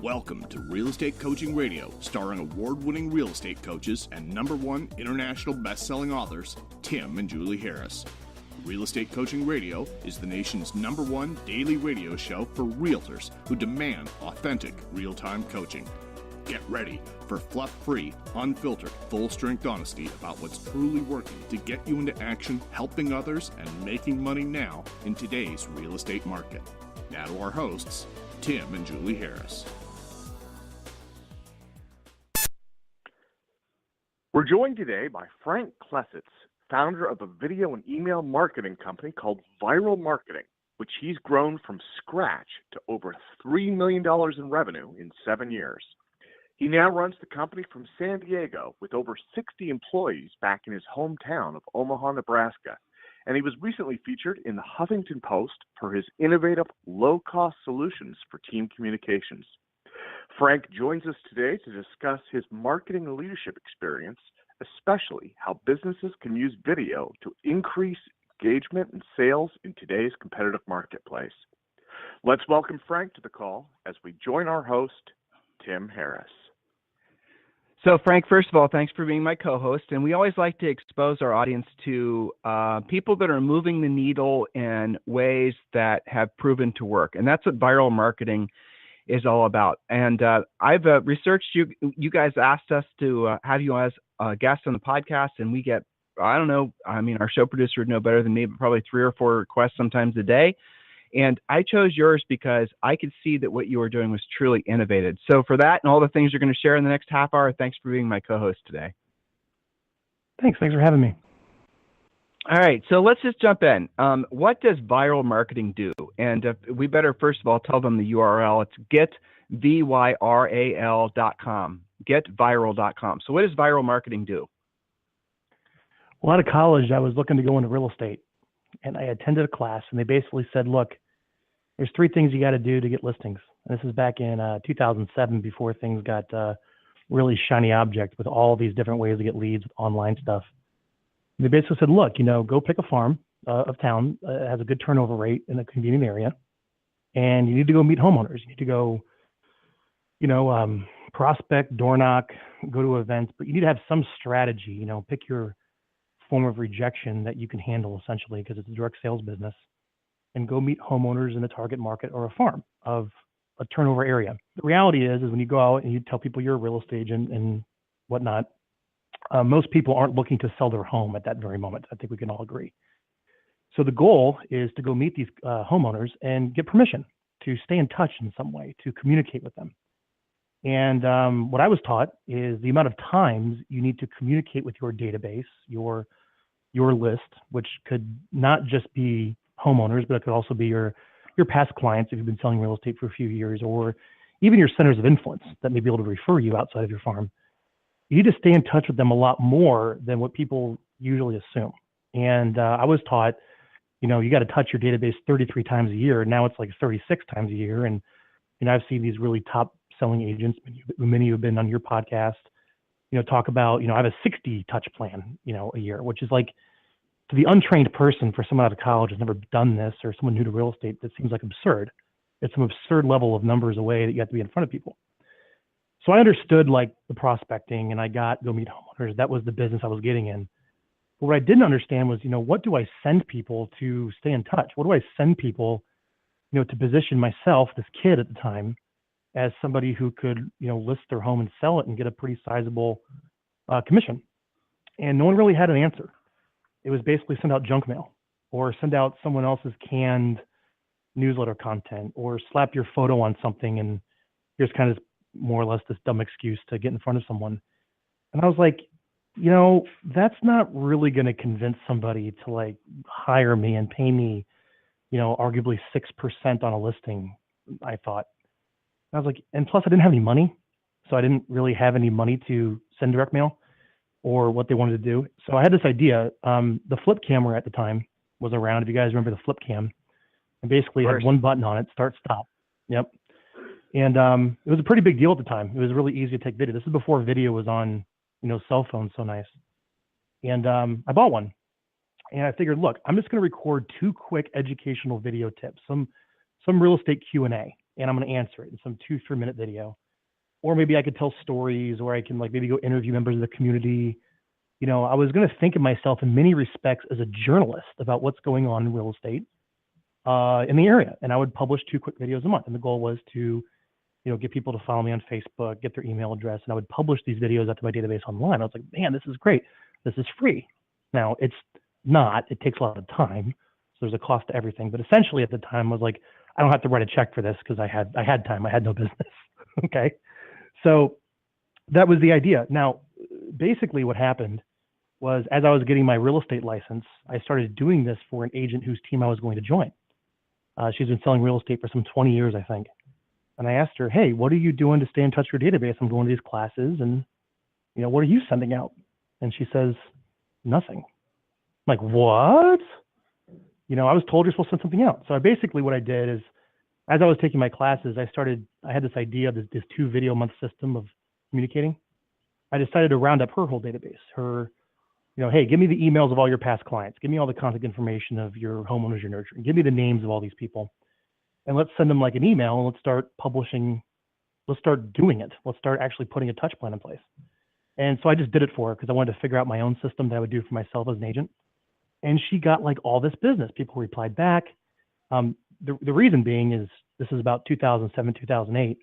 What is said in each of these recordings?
Welcome to Real Estate Coaching Radio, starring award-winning real estate coaches and #1 international best-selling authors, Tim and Julie Harris. Real Estate Coaching Radio is the nation's #1 daily radio show for realtors who demand authentic, real-time coaching. Get ready for fluff-free, unfiltered, full-strength honesty about what's truly working to get you into action, helping others, and making money now in today's real estate market. Now to our hosts, Tim and Julie Harris. We're joined today by Frank Klesitz, founder of a video and email marketing company called Vyral Marketing, which he's grown from scratch to over $3 million in revenue in 7 years. He now runs the company from San Diego with over 60 employees back in his hometown of Omaha, Nebraska. And he was recently featured in the Huffington Post for his innovative, low-cost solutions for team communications. Frank joins us today to discuss his marketing and leadership experience, especially how businesses can use video to increase engagement and sales in today's competitive marketplace. Let's welcome Frank to the call as we join our host, Tim Harris. So, Frank, first of all, thanks for being my co-host. And we always like to expose our audience to people that are moving the needle in ways that have proven to work. And that's what Vyral Marketing is all about. And I've researched you. You guys asked us to have you as a guest on the podcast, and we get, I don't know, I mean, our show producer would know better than me, but probably 3 or 4 requests sometimes a day. And I chose yours because I could see that what you were doing was truly innovative. So for that and all the things you're going to share in the next half hour, thanks for being my co-host today. Thanks for having me. All right, so let's just jump in. What does Vyral Marketing do? And we better, first of all, tell them the URL. It's getvyral.com, getvyral.com. So what does Vyral Marketing do? Well, out of college, I was looking to go into real estate, and I attended a class, and they basically said, look, there's 3 things you got to do to get listings. And this is back in 2007, before things got really shiny object with all these different ways to get leads with online stuff. They basically said, look, go pick a farm of town, has a good turnover rate in a convenient area, and you need to go meet homeowners. You need to go, prospect, door knock, go to events, but you need to have some strategy, pick your form of rejection that you can handle, essentially, because it's a direct sales business, and go meet homeowners in a target market or a farm of a turnover area. The reality is when you go out and you tell people you're a real estate agent and whatnot, most people aren't looking to sell their home at that very moment. I think we can all agree. So the goal is to go meet these homeowners and get permission to stay in touch in some way, to communicate with them. And what I was taught is the amount of times you need to communicate with your database, your list, which could not just be homeowners, but it could also be your past clients if you've been selling real estate for a few years, or even your centers of influence that may be able to refer you outside of your farm. You need to stay in touch with them a lot more than what people usually assume. And I was taught, you got to touch your database 33 times a year. Now it's like 36 times a year. And I've seen these really top selling agents, many who have been on your podcast, talk about, I have a 60 touch plan, a year, which is like, to the untrained person, for someone out of college who's never done this, or someone new to real estate, that seems like absurd. It's some absurd level of numbers away that you have to be in front of people. So I understood like the prospecting, and I got go meet homeowners. That was the business I was getting in. But what I didn't understand was, what do I send people to stay in touch? What do I send people, to position myself, this kid at the time, as somebody who could, list their home and sell it and get a pretty sizable commission? And no one really had an answer. It was basically send out junk mail, or send out someone else's canned newsletter content, or slap your photo on something, and here's kind of more or less this dumb excuse to get in front of someone. And I was like, that's not really going to convince somebody to like hire me and pay me, arguably 6% on a listing, I thought. And I was like, and plus I didn't have any money. So I didn't really have any money to send direct mail or what they wanted to do. So I had this idea. The flip camera at the time was around, if you guys remember the flip cam, and basically had one button on it, start, stop. Yep. And it was a pretty big deal at the time. It was really easy to take video. This is before video was on, cell phones so nice. And I bought one. And I figured, look, I'm just going to record 2 quick educational video tips, some real estate Q&A. and I'm going to answer it in some 2-3 minute video. Or maybe I could tell stories, or I can like maybe go interview members of the community. You know, I was going to think of myself in many respects as a journalist about what's going on in real estate in the area. And I would publish 2 quick videos a month. And the goal was to, you know, get people to follow me on Facebook, get their email address, and I would publish these videos out to my database online. I was like, man, this is great. This is free. Now, it's not. It takes a lot of time. So there's a cost to everything. But essentially at the time, I was like, I don't have to write a check for this because I had time. I had no business. Okay. So that was the idea. Now, basically what happened was, as I was getting my real estate license, I started doing this for an agent whose team I was going to join. She's been selling real estate for some 20 years, I think. And I asked her, hey, what are you doing to stay in touch with your database? I'm going to these classes, and, you know, what are you sending out? And she says, nothing. I'm like, what? You know, I was told you're supposed to send something out. So basically what I did is, as I was taking my classes, I had this idea of this 2 video a month system of communicating. I decided to round up her whole database. Her, you know, hey, give me the emails of all your past clients. Give me all the contact information of your homeowners you're nurturing. Give me the names of all these people. And let's send them like an email, and let's start publishing. Let's start doing it. Let's start actually putting a touch plan in place. And so I just did it for her because I wanted to figure out my own system that I would do for myself as an agent. And she got like all this business. People replied back. The reason being is this is about 2007, 2008.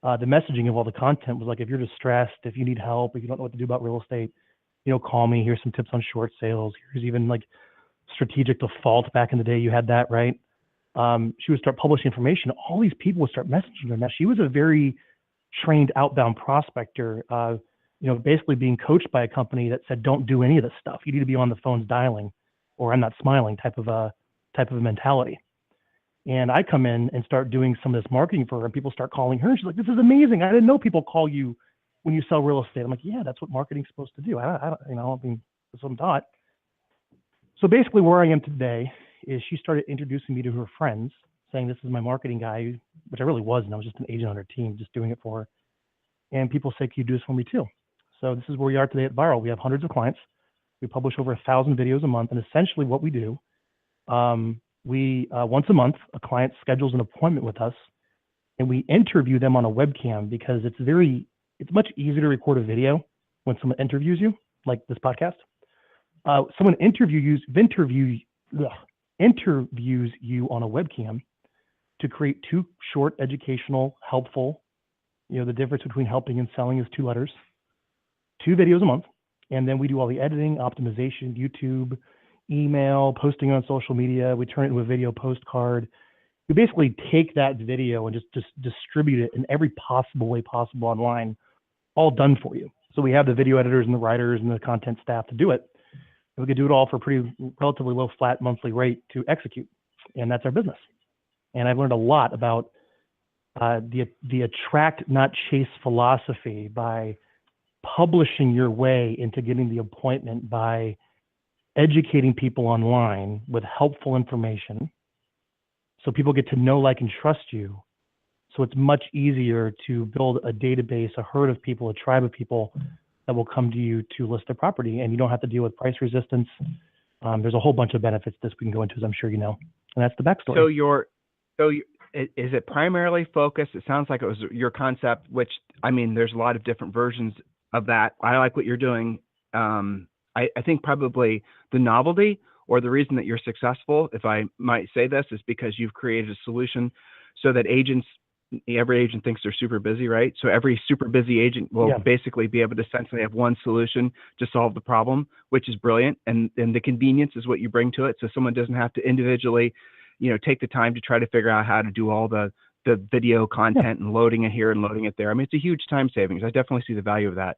The messaging of all the content was like, if you're distressed, if you need help, if you don't know what to do about real estate, you know, call me. Here's some tips on short sales. Here's even like strategic default. Back in the day, you had that, right? She would start publishing information. All these people would start messaging her. Now, she was a very trained outbound prospector, you know, basically being coached by a company that said, don't do any of this stuff. You need to be on the phones dialing, or I'm not smiling type of a mentality. And I come in and start doing some of this marketing for her, and people start calling her. And she's like, this is amazing. I didn't know people call you when you sell real estate. I'm like, yeah, that's what marketing's supposed to do. I don't, you know, I mean, that's what I'm taught. So basically where I am today is she started introducing me to her friends, saying, this is my marketing guy, which I really wasn't. I was just an agent on her team, just doing it for her. And people say, can you do this for me too? So this is where we are today at Vyral. We have hundreds of clients. We publish over 1,000 videos a month. And essentially what we do, once a month, a client schedules an appointment with us, and we interview them on a webcam, because it's much easier to record a video when someone interviews you, like this podcast. Someone interviews you on a webcam to create 2 short, educational, helpful, you know, the difference between helping and selling is 2 letters, 2 videos a month. And then we do all the editing, optimization, YouTube, email, posting on social media. We turn it into a video postcard. We basically take that video and just distribute it in every possible way possible online, all done for you. So we have the video editors and the writers and the content staff to do it. And we could do it all for a pretty relatively low flat monthly rate to execute. And that's our business. And I've learned a lot about the attract, not chase philosophy by publishing your way into getting the appointment, by educating people online with helpful information so people get to know, like, and trust you. So it's much easier to build a database, a herd of people, a tribe of people that will come to you to list their property, and you don't have to deal with price resistance. There's a whole bunch of benefits this we can go into, as I'm sure you know, and that's the backstory. Is it primarily focused? It sounds like it was your concept, which, I mean, there's a lot of different versions of that. I like what you're doing. I think probably the novelty, or the reason that you're successful, if I might say this, is because you've created a solution so that every agent thinks they're super busy, right? So every super busy agent will basically be able to essentially have one solution to solve the problem, which is brilliant. And the convenience is what you bring to it. So someone doesn't have to individually, you know, take the time to try to figure out how to do all the video content and loading it here and loading it there. I mean, it's a huge time savings. I definitely see the value of that.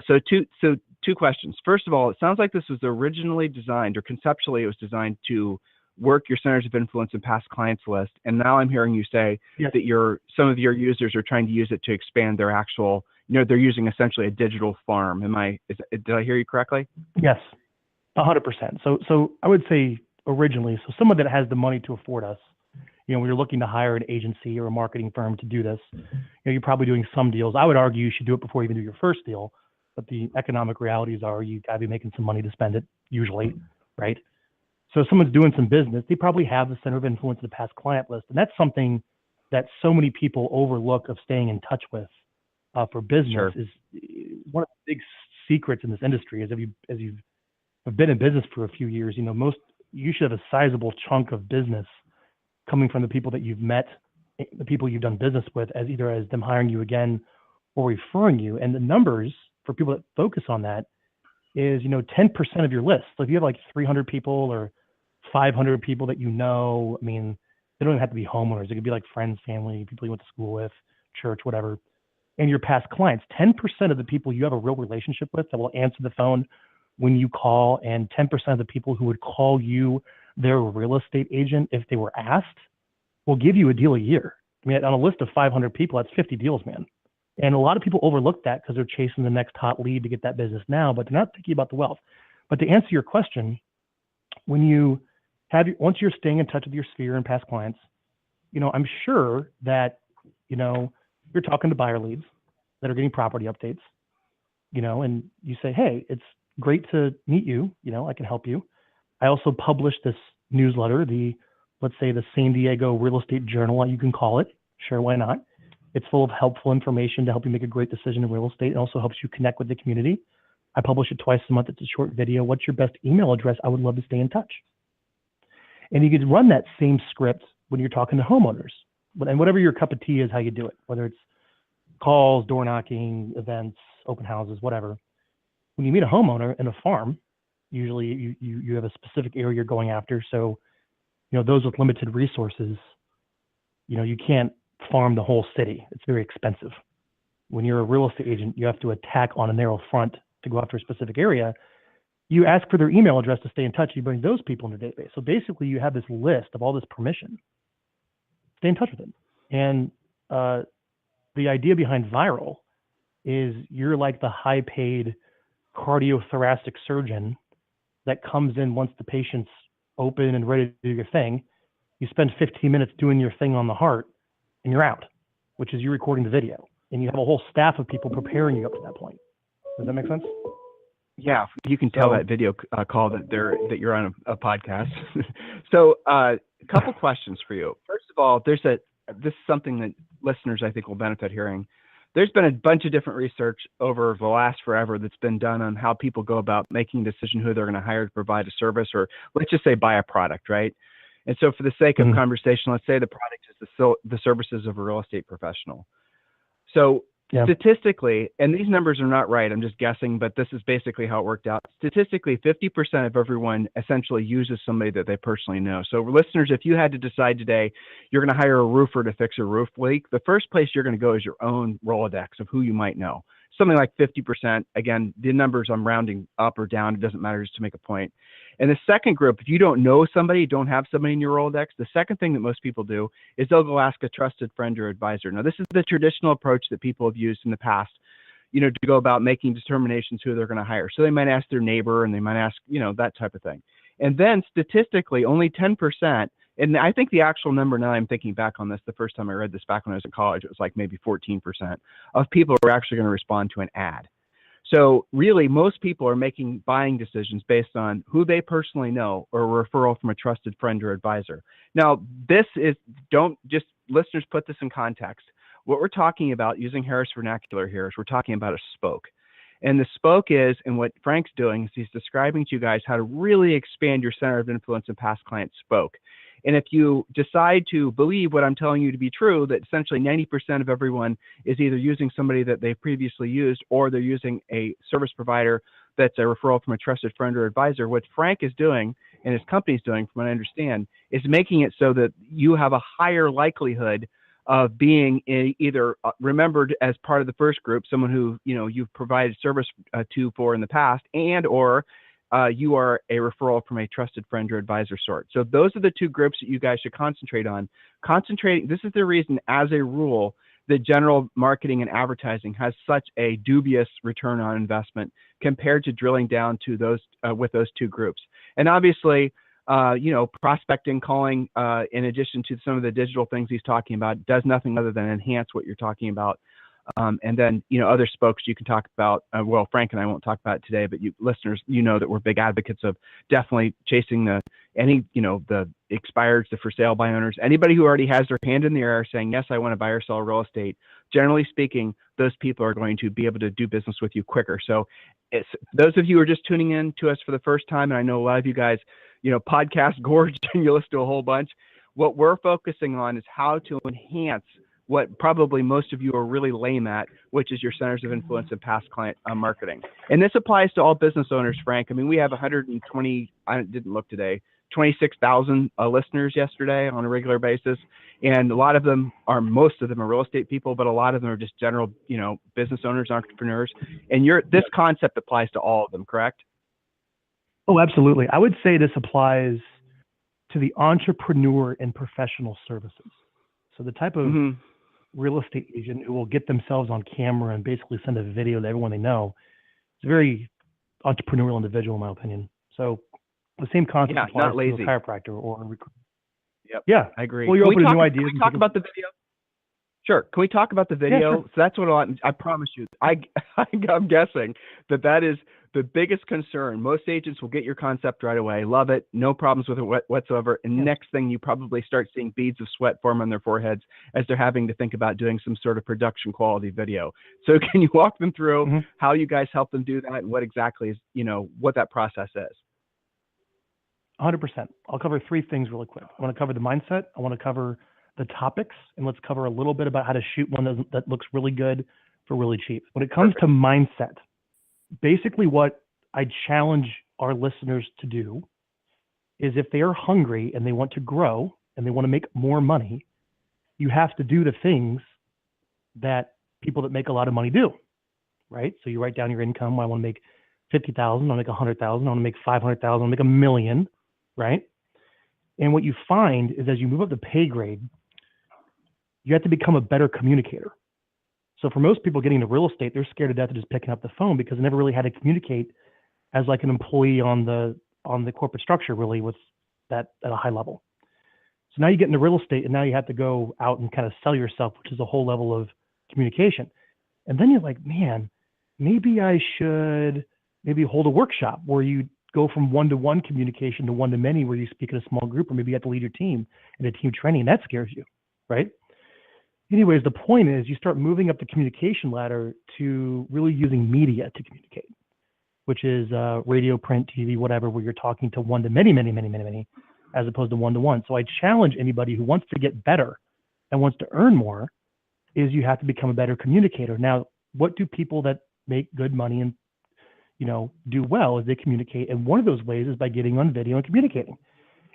So two questions. First of all, it sounds like this was originally designed, or conceptually it was designed to work your centers of influence and past clients list. And now I'm hearing you say that some of your users are trying to use it to expand their actual, you know, they're using essentially a digital farm. Did I hear you correctly? Yes, 100%. So I would say originally, so someone that has the money to afford us, you know, when you're looking to hire an agency or a marketing firm to do this, you know, you're probably doing some deals. I would argue you should do it before you even do your first deal. But the economic realities are you got to be making some money to spend it, usually, right? So if someone's doing some business, they probably have the center of influence in the past client list. And that's something that so many people overlook of staying in touch with for business Sure. is one of the big secrets in this industry. Is as you've been in business for a few years, you should have a sizable chunk of business coming from the people that you've met, the people you've done business with, as either as them hiring you again or referring you. And the numbers for people that focus on that is, 10% of your list. So if you have like 300 people or 500 people that they don't even have to be homeowners. It could be like friends, family, people you went to school with, church, whatever. And your past clients, 10% of the people you have a real relationship with that will answer the phone when you call, and 10% of the people who would call you their real estate agent if they were asked will give you a deal a year. On a list of 500 people, that's 50 deals, man. And a lot of people overlook that because they're chasing the next hot lead to get that business now, but they're not thinking about the wealth. But to answer your question, once you're staying in touch with your sphere and past clients, I'm sure that, you're talking to buyer leads that are getting property updates, and you say, hey, it's great to meet you. I can help you. I also publish this newsletter, let's say the San Diego Real Estate Journal, you can call it. Sure, why not? It's full of helpful information to help you make a great decision in real estate. It also helps you connect with the community. I publish it twice a month. It's a short video. What's your best email address? I would love to stay in touch. And you could run that same script when you're talking to homeowners. And whatever your cup of tea is, how you do it, whether it's calls, door knocking, events, open houses, whatever. When you meet a homeowner in a farm, usually you have a specific area you're going after. So, those with limited resources, you can't farm the whole city. It's very expensive. When you're a real estate agent, you have to attack on a narrow front to go after a specific area. You ask for their email address to stay in touch. You bring those people in the database. So basically you have this list of all this permission. Stay in touch with them. And the idea behind Vyral is you're like the high paid cardiothoracic surgeon that comes in once the patient's open and ready to do your thing. You spend 15 minutes doing your thing on the heart and you're out, which is you recording the video. And you have a whole staff of people preparing you up to that point. Does that make sense? Yeah, you can tell that video call that you're on a podcast. So a couple questions for you. First of all, this is something that listeners I think will benefit hearing. There's been a bunch of different research over the last forever that's been done on how people go about making a decision who they're going to hire to provide a service, or let's just say buy a product, right? And so for the sake of conversation, let's say the product is the services of a real estate professional. So statistically, and these numbers are not right, I'm just guessing, but this is basically how it worked out. Statistically, 50% of everyone essentially uses somebody that they personally know. So listeners, if you had to decide today, you're going to hire a roofer to fix a roof leak, the first place you're going to go is your own Rolodex of who you might know. Something like 50%. Again, the numbers I'm rounding up or down, it doesn't matter, just to make a point. And the second group, if you don't know somebody, don't have somebody in your Rolodex, the second thing that most people do is they'll go ask a trusted friend or advisor. Now, this is the traditional approach that people have used in the past, to go about making determinations who they're going to hire. So they might ask their neighbor and they might ask, that type of thing. And then statistically, only 10%, and I think the actual number, now I'm thinking back on this, the first time I read this back when I was in college, it was like maybe 14% of people are actually going to respond to an ad. So really, most people are making buying decisions based on who they personally know or a referral from a trusted friend or advisor. Now, listeners, put this in context. What we're talking about, using Harris vernacular here, is we're talking about a spoke. And the spoke is, and what Frank's doing is he's describing to you guys how to really expand your center of influence and past client spoke. And if you decide to believe what I'm telling you to be true, that essentially 90% of everyone is either using somebody that they've previously used, or they're using a service provider that's a referral from a trusted friend or advisor, what Frank is doing and his company's doing, from what I understand, is making it so that you have a higher likelihood of being either remembered as part of the first group, someone who you've provided service for in the past, and or you are a referral from a trusted friend or advisor sort. So those are the two groups that you guys should concentrate on. This is the reason, as a rule, that general marketing and advertising has such a dubious return on investment compared to drilling down to those with those two groups. And obviously, prospecting, calling, in addition to some of the digital things he's talking about, does nothing other than enhance what you're talking about. And then, other spokes you can talk about. Well, Frank and I won't talk about it today, but you listeners, that we're big advocates of definitely chasing the expireds, the for sale by owners, anybody who already has their hand in the air saying, yes, I want to buy or sell real estate. Generally speaking, those people are going to be able to do business with you quicker. So those of you who are just tuning in to us for the first time, and I know a lot of you guys, podcast gorged and you listen to a whole bunch. What we're focusing on is how to enhance what probably most of you are really lame at, which is your centers of influence and past client marketing. And this applies to all business owners, Frank. I mean, we have 120, I didn't look today, 26,000 listeners yesterday on a regular basis. And most of them are real estate people, but a lot of them are just general, business owners, entrepreneurs. And this concept applies to all of them, correct? Oh, absolutely. I would say this applies to the entrepreneur in professional services. So the type of real estate agent who will get themselves on camera and basically send a video to everyone they know is a very entrepreneurial individual, in my opinion. So the same concept applies not lazy. to a chiropractor or a recruiter. Yep. Yeah, I agree. Well, you're open to new ideas. Can we talk about the video? Sure. Can we talk about the video? Yeah, sure. So that's what I promise you. I'm guessing that is the biggest concern. Most agents will get your concept right away, love it, no problems with it whatsoever. And next thing, you probably start seeing beads of sweat form on their foreheads as they're having to think about doing some sort of production quality video. So can you walk them through how you guys help them do that and what exactly is, what that process is? 100%. I'll cover three things really quick. I want to cover the mindset. I want to cover the topics, and let's cover a little bit about how to shoot one that looks really good for really cheap. When it comes to mindset, basically what I challenge our listeners to do is if they are hungry and they want to grow and they want to make more money, you have to do the things that people that make a lot of money do, right? So you write down your income. I want to make 50,000. I want to make 100,000. I want to make 500,000. I want to make $1 million, right? And what you find is as you move up the pay grade, you have to become a better communicator. So for most people getting into real estate, they're scared to death of just picking up the phone because they never really had to communicate as like an employee on the corporate structure really with that at a high level. So now you get into real estate and now you have to go out and kind of sell yourself, which is a whole level of communication. And then you're like, man, maybe I should hold a workshop where you go from one-to-one communication to one-to-many where you speak in a small group, or maybe you have to lead your team in a team training, and that scares you, right? Anyways, the point is you start moving up the communication ladder to really using media to communicate, which is radio, print, TV, whatever, where you're talking to one to many, many, many, many, many, as opposed to one-to-one. So I challenge anybody who wants to get better and wants to earn more is you have to become a better communicator. Now, what do people that make good money and do well is they communicate. And one of those ways is by getting on video and communicating.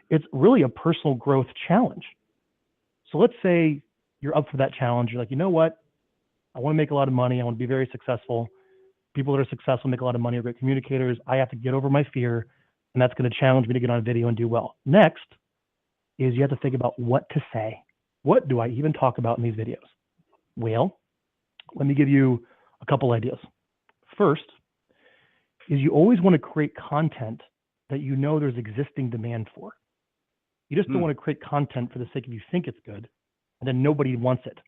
It's really a personal growth challenge. So let's say you're up for that challenge. You're like, you know what? I want to make a lot of money. I want to be very successful. People that are successful make a lot of money are great communicators. I have to get over my fear, and that's going to challenge me to get on video and do well. Next is you have to think about what to say. What do I even talk about in these videos? Well, let me give you a couple ideas. First is you always want to create content that there's existing demand for. You just don't want to create content for the sake of you think it's good, and then nobody wants it.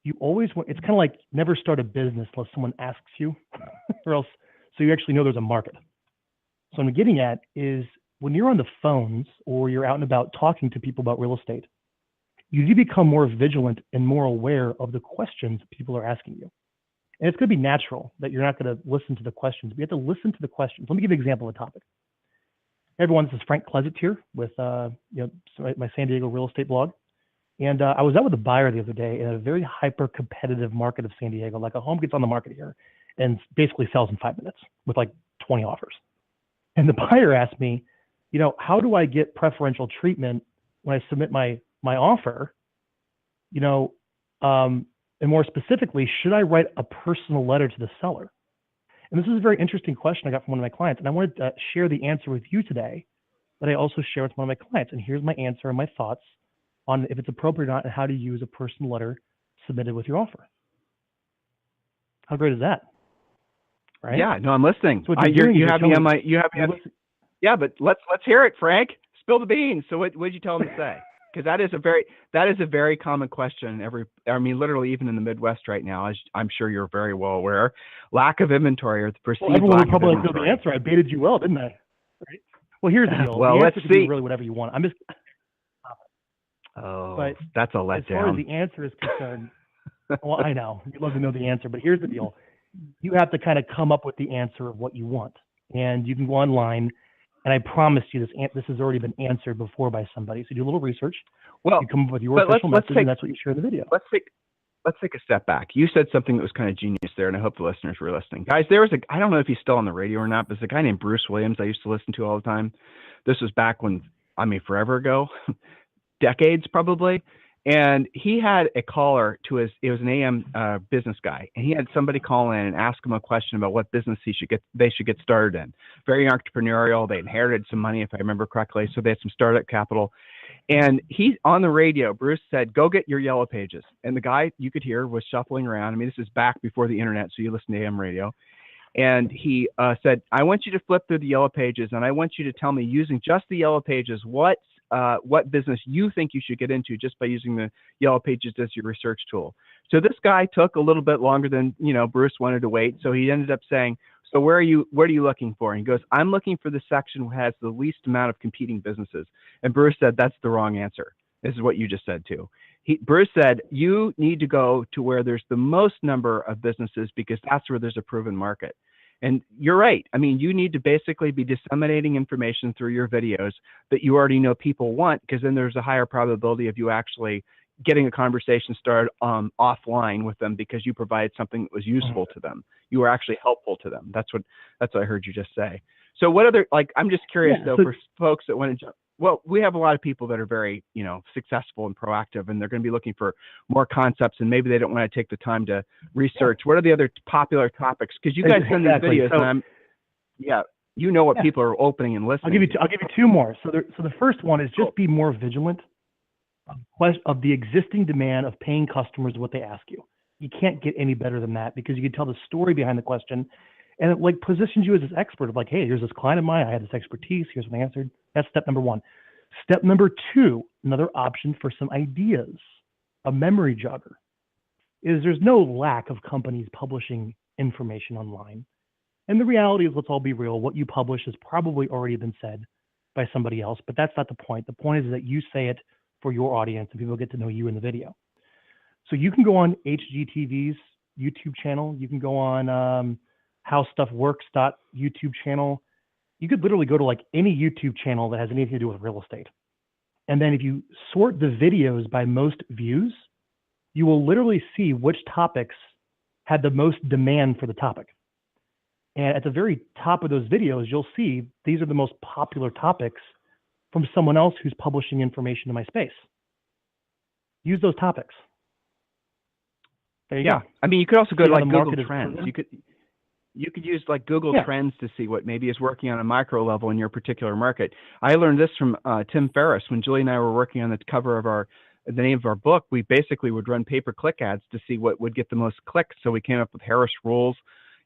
You always want, it's kind of like never start a business unless someone asks you, or else, so you actually know there's a market. So what I'm getting at is when you're on the phones or you're out and about talking to people about real estate, you do become more vigilant and more aware of the questions people are asking you. And it's going to be natural that you're not going to listen to the questions, but you have to listen to the questions. Let me give you an example of a topic. Hey everyone, this is Frank Klesitz here with my San Diego real estate blog. And I was out with a buyer the other day in a very hyper-competitive market of San Diego. Like a home gets on the market here and basically sells in 5 minutes with like 20 offers. And the buyer asked me, how do I get preferential treatment when I submit my offer? And more specifically, should I write a personal letter to the seller? And this is a very interesting question I got from one of my clients. And I wanted to share the answer with you today, but I also share with one of my clients. And here's my answer and my thoughts on if it's appropriate or not and how to use a personal letter submitted with your offer. How great is that? Right? Yeah, no, I'm listening. So you have me on my, yeah, but let's hear it, Frank. Spill the beans. So what did you tell him to say? Because that is a very common question. Literally even in the Midwest right now, as I'm sure you're very well aware, lack of inventory or the perceived everyone lack would probably of know the answer. I baited you well, didn't I? Right. Well, here's the deal. Well, the let's answer can see. be really whatever you want. I'm just. Oh, but that's a letdown. As far as the answer is concerned, well, I know you'd love to know the answer, but here's the deal: you have to kind of come up with the answer of what you want, and you can go online. And I promise you, this has already been answered before by somebody. So do a little research. Well, you come up with your official message, and that's what you share in the video. Let's take a step back. You said something that was kind of genius there, and I hope the listeners were listening. Guys, I don't know if he's still on the radio or not, but there's a guy named Bruce Williams I used to listen to all the time. This was back when, forever ago, decades probably. And he had a caller it was an AM business guy, and he had somebody call in and ask him a question about what business they should get started in. Very entrepreneurial. They inherited some money, if I remember correctly, so they had some startup capital. And he, on the radio, Bruce said, "Go get your yellow pages." And the guy, you could hear, was shuffling around. This is back before the internet, so you listen to AM radio. And he said, "I want you to flip through the yellow pages, and I want you to tell me, using just the yellow pages, what business you think you should get into just by using the yellow pages as your research tool." So this guy took a little bit longer than Bruce wanted to wait. So he ended up saying, "So what are you looking for?" And he goes, "I'm looking for the section that has the least amount of competing businesses." And Bruce said, "That's the wrong answer." This is what you just said too. Bruce said, "You need to go to where there's the most number of businesses, because that's where there's a proven market." And you're right. You need to basically be disseminating information through your videos that you already know people want, because then there's a higher probability of you actually getting a conversation started offline with them, because you provided something that was useful to them. You were actually helpful to them. That's what I heard you just say. So what other, I'm just curious for folks that want to jump. Well, we have a lot of people that are very, successful and proactive, and they're going to be looking for more concepts, and maybe they don't want to take the time to research. What are the other popular topics? Because you guys send these videos, and what people are opening and listening. I'll give you two more. So the first one is just be more vigilant of the existing demand of paying customers what they ask you. You can't get any better than that, because you can tell the story behind the question, and it positions you as this expert of hey, here's this client of mine, I had this expertise, here's what I answered. That's step number one. Step number two, another option for some ideas, a memory jogger, is there's no lack of companies publishing information online. And the reality is, let's all be real, what you publish has probably already been said by somebody else, but that's not the point. The point is that you say it for your audience and people get to know you in the video. So you can go on HGTV's YouTube channel. You can go on HowStuffWorks.YouTube channel. You could literally go to any YouTube channel that has anything to do with real estate. And then if you sort the videos by most views, you will literally see which topics had the most demand for the topic. And at the very top of those videos, you'll see these are the most popular topics from someone else who's publishing information in my space. Use those topics. There you go. You could also go to Google Trends. Trends. You could use Google Trends to see what maybe is working on a micro level in your particular market. I learned this from Tim Ferriss when Julie and I were working on the cover of the name of our book. We basically would run pay-per-click ads to see what would get the most clicks. So we came up with Harris Rules,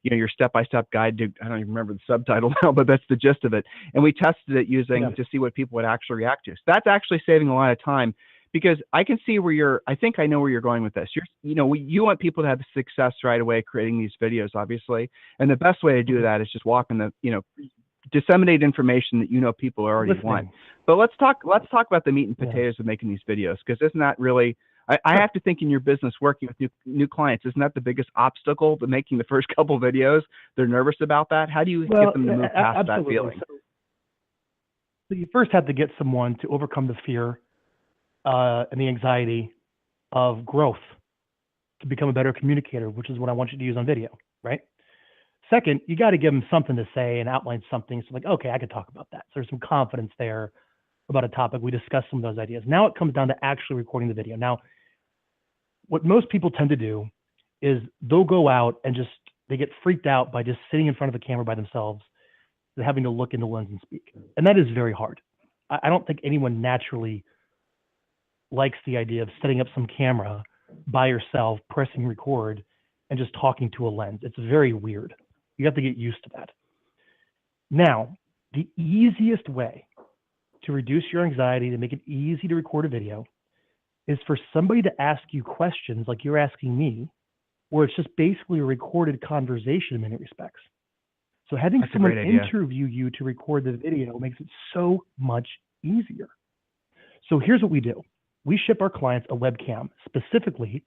your step-by-step guide to, I don't even remember the subtitle now, but that's the gist of it. And we tested it to see what people would actually react to. So that's actually saving a lot of time, because I can see I think I know where you're going with this. You want people to have success right away creating these videos, obviously. And the best way to do that is just walk in disseminate information that people already want. But let's talk about the meat and potatoes of making these videos, because isn't that really, I have to think in your business working with new clients, isn't that the biggest obstacle to making the first couple videos? They're nervous about that. How do you get them to move past that feeling? So you first have to get someone to overcome the fear and the anxiety of growth to become a better communicator, which is what I want you to use on video, right? Second, you got to give them something to say and outline something. So okay, I could talk about that. So there's some confidence there about a topic. We discussed some of those ideas. Now it comes down to actually recording the video. Now, what most people tend to do is they'll go out and they get freaked out by just sitting in front of a camera by themselves and having to look in the lens and speak. And that is very hard. I don't think anyone naturally likes the idea of setting up some camera by yourself, pressing record, and just talking to a lens. It's very weird. You have to get used to that. Now, the easiest way to reduce your anxiety, to make it easy to record a video, is for somebody to ask you questions like you're asking me, where it's just basically a recorded conversation in many respects. So having That's someone a great idea. interview you to record the video makes it so much easier. So here's what we do. We ship our clients a webcam, specifically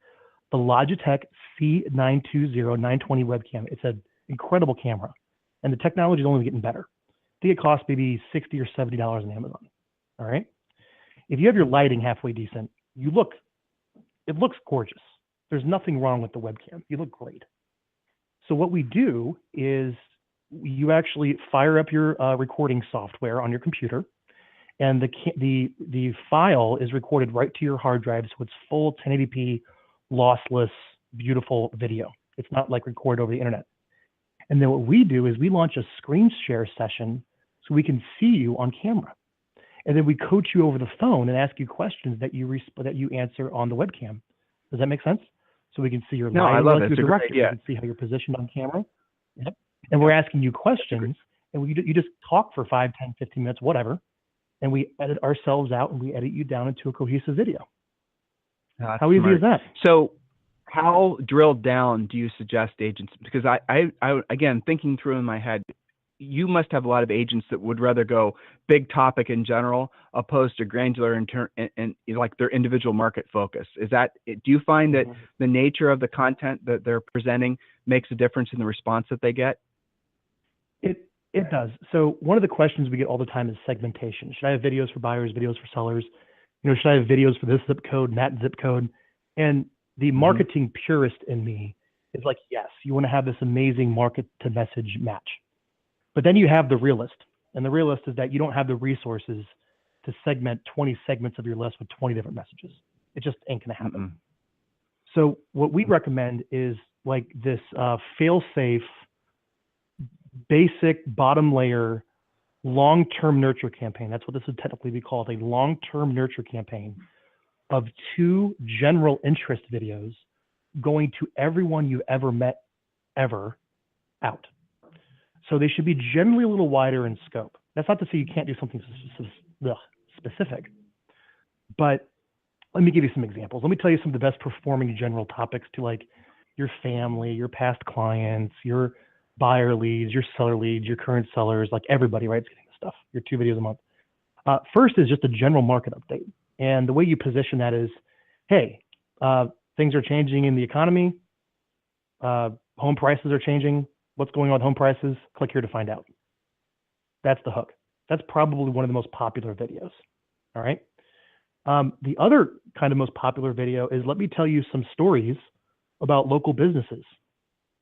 the Logitech C920-920 webcam. It's an incredible camera, and the technology is only getting better. I think it costs maybe $60 or $70 on Amazon. All right. If you have your lighting halfway decent, it looks gorgeous. There's nothing wrong with the webcam. You look great. So what we do is you actually fire up your recording software on your computer, and the file is recorded right to your hard drive, so it's full 1080p, lossless, beautiful video. It's not like recorded over the internet. And then what we do is we launch a screen share session so we can see you on camera. And then we coach you over the phone and ask you questions that you answer on the webcam. Does that make sense? So we can see your lighting, I love it. your It's a great direction. idea. We can see how you're positioned on camera. Yep. And we're asking you questions, and you just talk for 5, 10, 15 minutes, whatever. And we edit ourselves out, and we edit you down into a cohesive video. How easy is that? So how drilled down do you suggest agents? Because I again, thinking through in my head, you must have a lot of agents that would rather go big topic in general opposed to granular and like their individual market focus. Do you find that the nature of the content that they're presenting makes a difference in the response that they get? It does. So one of the questions we get all the time is segmentation. Should I have videos for buyers, videos for sellers? Should I have videos for this zip code and that zip code? And the marketing purist in me is like, yes, you want to have this amazing market to message match. But then you have the realist. And the realist is that you don't have the resources to segment 20 segments of your list with 20 different messages. It just ain't going to happen. So what we recommend is like this fail-safe, basic bottom layer long-term nurture campaign. That's what this would technically be called, a long-term nurture campaign of 2 general interest videos going to everyone you ever met ever out. So they should be generally a little wider in scope. That's not to say you can't do something specific, but let me give you some examples. Let me tell you some of the best performing general topics to like your family, your past clients, your buyer leads, your seller leads, your current sellers, like everybody, right? It's getting this stuff, your 2 videos a month. First is just a general market update. And the way you position that is, hey, things are changing in the economy. Home prices are changing. What's going on with home prices? Click here to find out. That's the hook. That's probably one of the most popular videos. All right. The other kind of most popular video is let me tell you some stories about local businesses.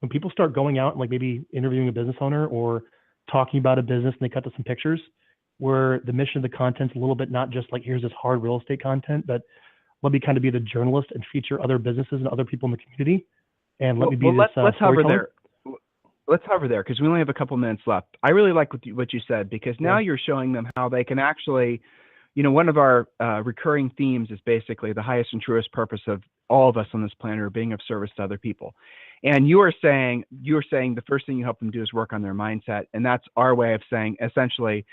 When people start going out and like maybe interviewing a business owner or talking about a business and they cut to some pictures where the mission of the content's a little bit not just like here's this hard real estate content, but let me kind of be the journalist and feature other businesses and other people in the community. And let me be this let's hover storyteller. there. Let's hover there because we only have a couple minutes left. I really like what you said because now you're showing them how they can actually, one of our recurring themes is basically the highest and truest purpose of all of us on this planet are being of service to other people. And you're saying the first thing you help them do is work on their mindset. And that's our way of saying essentially,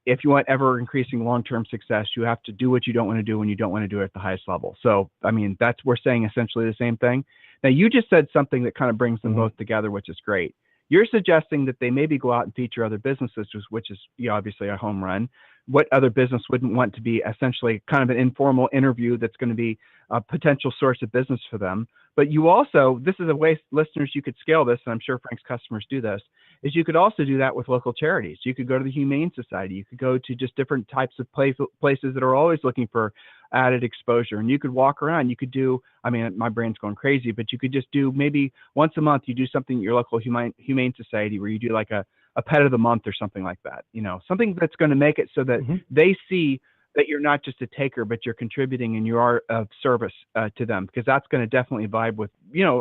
if you want ever increasing long-term success, you have to do what you don't want to do when you don't want to do it at the highest level. So, I mean, we're saying essentially the same thing. Now, you just said something that kind of brings them both together, which is great. You're suggesting that they maybe go out and feature other businesses, which is obviously a home run. What other business wouldn't want to be essentially kind of an informal interview that's going to be a potential source of business for them? But you also, this is a way, listeners, you could scale this, and I'm sure Frank's customers do this, is you could also do that with local charities. You could go to the Humane Society. You could go to just different types of places that are always looking for added exposure. And you could walk around. You could do, I mean, my brain's going crazy, but you could just do maybe once a month, you do something at your local Humane Society where you do like a pet of the month or something like that. Something that's going to make it so that they see that you're not just a taker, but you're contributing and you are of service to them, because that's going to definitely vibe with,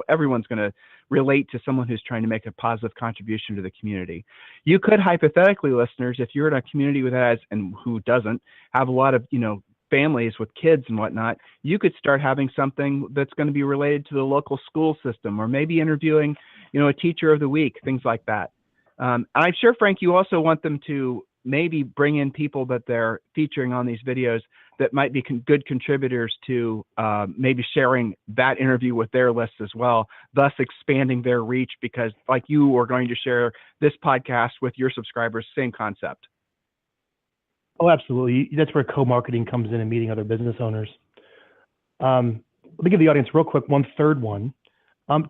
everyone's going to relate to someone who's trying to make a positive contribution to the community. You could hypothetically, listeners, if you're in a community that has, and who doesn't, have a lot of, families with kids and whatnot, you could start having something that's going to be related to the local school system, or maybe interviewing, a teacher of the week, things like that. I'm sure, Frank, you also want them to maybe bring in people that they're featuring on these videos that might be good contributors to maybe sharing that interview with their list as well, thus expanding their reach, because like you are going to share this podcast with your subscribers, same concept. Oh, absolutely. That's where co-marketing comes in and meeting other business owners. Let me give the audience real quick one third one.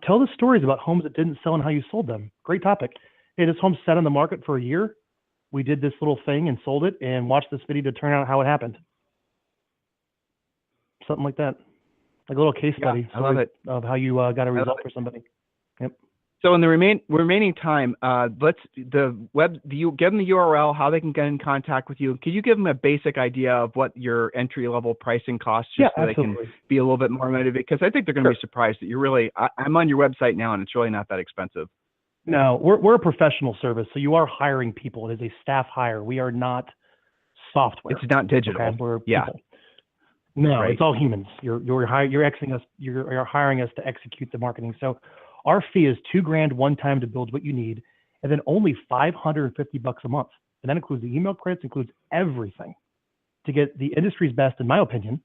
Tell the stories about homes that didn't sell and how you sold them. Great topic. Hey, this home sat on the market for a year. We did this little thing and sold it, and watch this video to turn out how it happened. Something like that. Like a little case study. I love it. Of how you got a result for somebody. Yep. So in the remaining time, you give them the URL, how they can get in contact with you. Can you give them a basic idea of what your entry-level pricing costs, just so absolutely. they can be a little bit more motivated? Because I think they're going to be surprised that you're really, I'm on your website now, and it's really not that expensive. No, we're a professional service, so you are hiring people. It is a staff hire. We are not software. It's not digital. Okay? We're yeah. people. No, Right. It's all humans. You're hiring us to execute the marketing. So our fee is $2,000 one time to build what you need, and then only $550 a month. And that includes the email credits, includes everything to get the industry's best, in my opinion,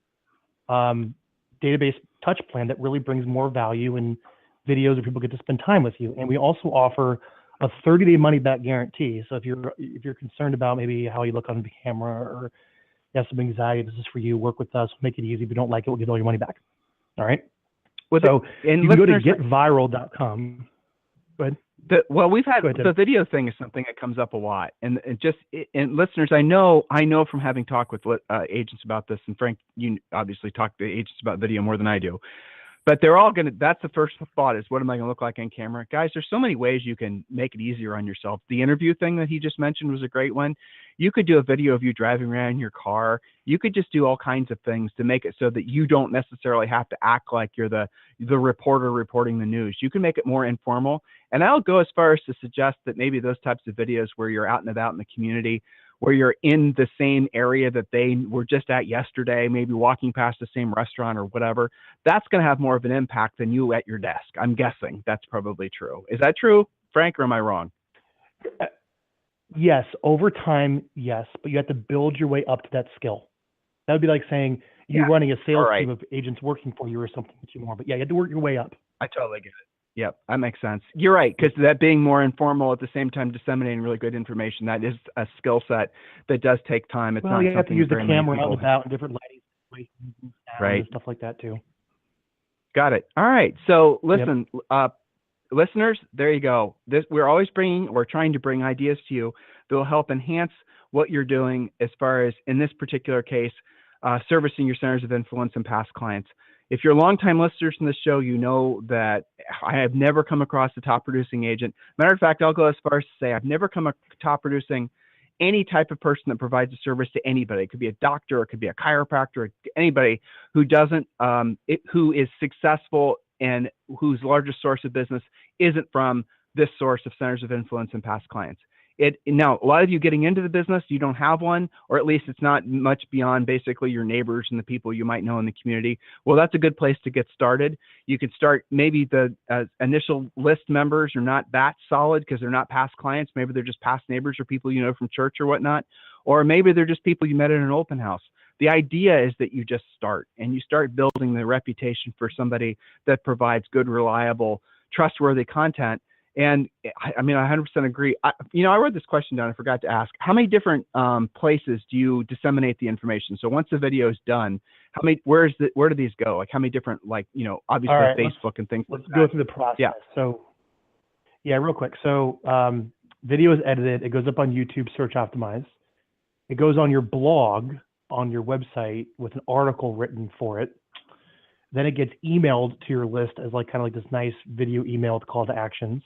database touch plan that really brings more value and videos where people get to spend time with you. And we also offer a 30-day money-back guarantee. So if you're concerned about maybe how you look on camera, or you have some anxiety, this is for you. Work with us. Make it easy. If you don't like it, we'll give all your money back. All right. So you can go to getvyral.com. Go ahead. We've had the video thing is something that comes up a lot, and listeners, I know from having talked with agents about this, and Frank, you obviously talk to agents about video more than I do. But they're all that's the first thought is, what am I going to look like on camera? Guys, there's so many ways you can make it easier on yourself. The interview thing that he just mentioned was a great one. You could do a video of you driving around in your car. You could just do all kinds of things to make it so that you don't necessarily have to act like you're the reporter reporting the news. You can make it more informal. And I'll go as far as to suggest that maybe those types of videos where you're out and about in the community, where you're in the same area that they were just at yesterday, maybe walking past the same restaurant or whatever, that's going to have more of an impact than you at your desk. I'm guessing that's probably true. Is that true, Frank, or am I wrong? Yes, over time, yes, but you have to build your way up to that skill. That would be like saying you're running a sales team of agents working for you or something more. But yeah, you have to work your way up. I totally get it. Yep, that makes sense. You're right, because that being more informal at the same time disseminating really good information, that is a skill set that does take time. It's not you have to use the camera out and about in different lighting situations, and stuff like that too. Got it. All right. So listen, listeners, there you go. We're trying to bring ideas to you that will help enhance what you're doing as far as, in this particular case, servicing your centers of influence and past clients. If you're longtime listeners from this show, you know that I have never come across a top producing agent. Matter of fact, I'll go as far as to say I've never come across top producing any type of person that provides a service to anybody. It could be a doctor, it could be a chiropractor, anybody who doesn't, who is successful and whose largest source of business isn't from this source of centers of influence and past clients. Now, a lot of you getting into the business, you don't have one, or at least it's not much beyond basically your neighbors and the people you might know in the community. Well, that's a good place to get started. You could start, maybe the initial list members are not that solid because they're not past clients. Maybe they're just past neighbors or people you know from church or whatnot. Or maybe they're just people you met at an open house. The idea is that you just start, and you start building the reputation for somebody that provides good, reliable, trustworthy content. And I mean, I 100% agree. I wrote this question down. I forgot to ask. How many different places do you disseminate the information? So once the video is done, where do these go? Like how many different, obviously Facebook and things like that. Let's go through the process. Yeah. So real quick. So video is edited. It goes up on YouTube, search optimized. It goes on your blog, on your website with an article written for it. Then it gets emailed to your list as kind of this nice video emailed call to actions.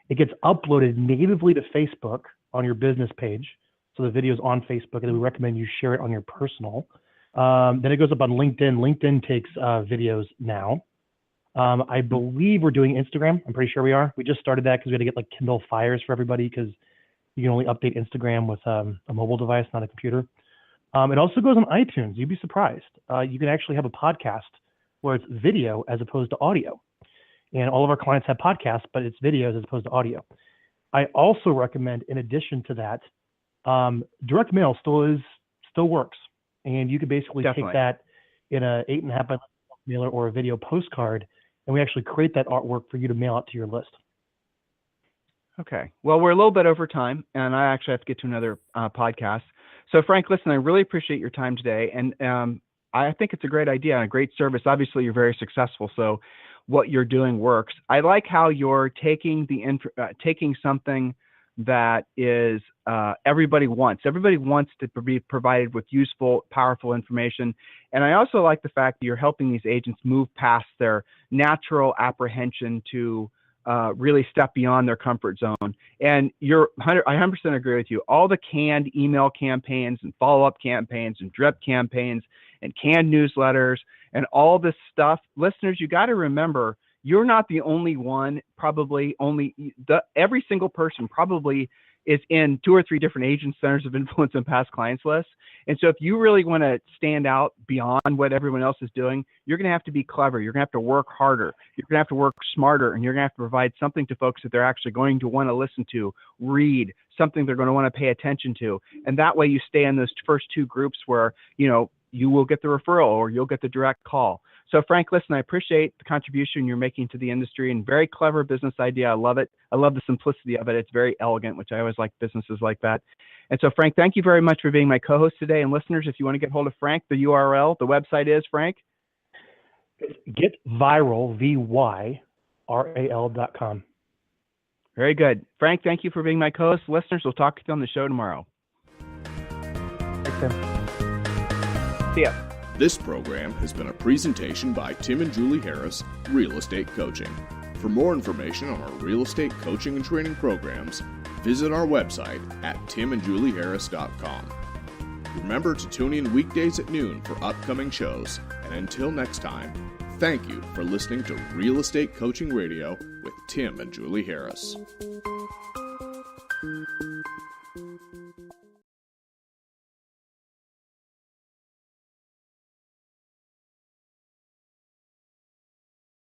It gets uploaded natively to Facebook on your business page. So the video is on Facebook, and we recommend you share it on your personal. Then it goes up on LinkedIn. LinkedIn takes videos now. I believe we're doing Instagram. I'm pretty sure we are. We just started that because we had to get Kindle Fires for everybody, because you can only update Instagram with a mobile device, not a computer. It also goes on iTunes. You'd be surprised. You can actually have a podcast where it's video as opposed to audio. And all of our clients have podcasts, but it's videos as opposed to audio. I also recommend, in addition to that, Direct mail still works, and you could basically Definitely. take that in a 8.5 by mailer or a video postcard, and we actually create that artwork for you to mail out to your list. Okay. Well, we're a little bit over time, and I actually have to get to another podcast. So, Frank, listen, I really appreciate your time today, and I think it's a great idea and a great service. Obviously, you're very successful, so what you're doing works. I like how you're taking taking something that is everybody wants. Everybody wants to be provided with useful, powerful information. And I also like the fact that you're helping these agents move past their natural apprehension to really step beyond their comfort zone. And I 100% agree with you. All the canned email campaigns and follow-up campaigns and drip campaigns and canned newsletters and all this stuff, listeners, you got to remember, you're not the only one. Probably every single person probably is in 2 or 3 different agent centers of influence and past clients lists. And so if you really want to stand out beyond what everyone else is doing, you're going to have to be clever. You're going to have to work harder. You're going to have to work smarter, and you're going to have to provide something to folks that they're actually going to want to listen to, read, something they're going to want to pay attention to. And that way you stay in those first 2 groups where, you will get the referral or you'll get the direct call. So Frank, listen, I appreciate the contribution you're making to the industry, and very clever business idea. I love it. I love the simplicity of it. It's very elegant, which I always like businesses like that. And so Frank, thank you very much for being my co-host today. And listeners, if you want to get hold of Frank, the URL, the website is, Frank? Get Vyral, VYRAL.com. Very good. Frank, thank you for being my co-host. Listeners, we'll talk to you on the show tomorrow. Thanks, Tim. See ya. This program has been a presentation by Tim and Julie Harris, Real Estate Coaching. For more information on our real estate coaching and training programs, visit our website at timandjulieharris.com. Remember to tune in weekdays at noon for upcoming shows, and until next time, thank you for listening to Real Estate Coaching Radio with Tim and Julie Harris.